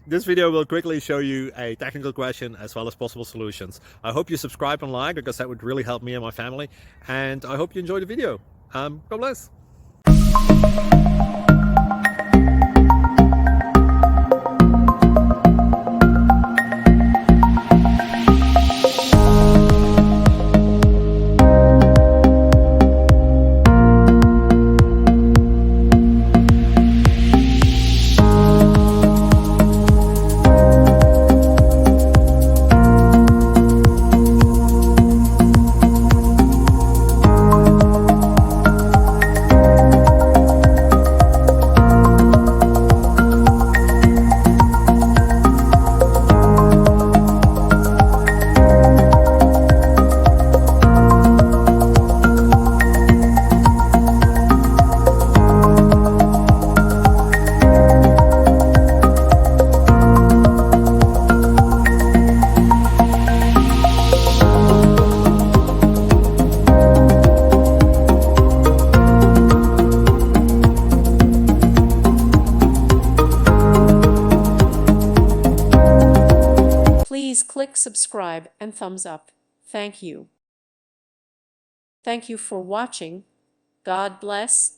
This video will quickly show you a technical question as well as possible solutions. I hope you subscribe and like, because that would really help me and my family. And I hope you enjoy the video. God bless. Please click subscribe and thumbs up. Thank you. Thank you for watching. God bless.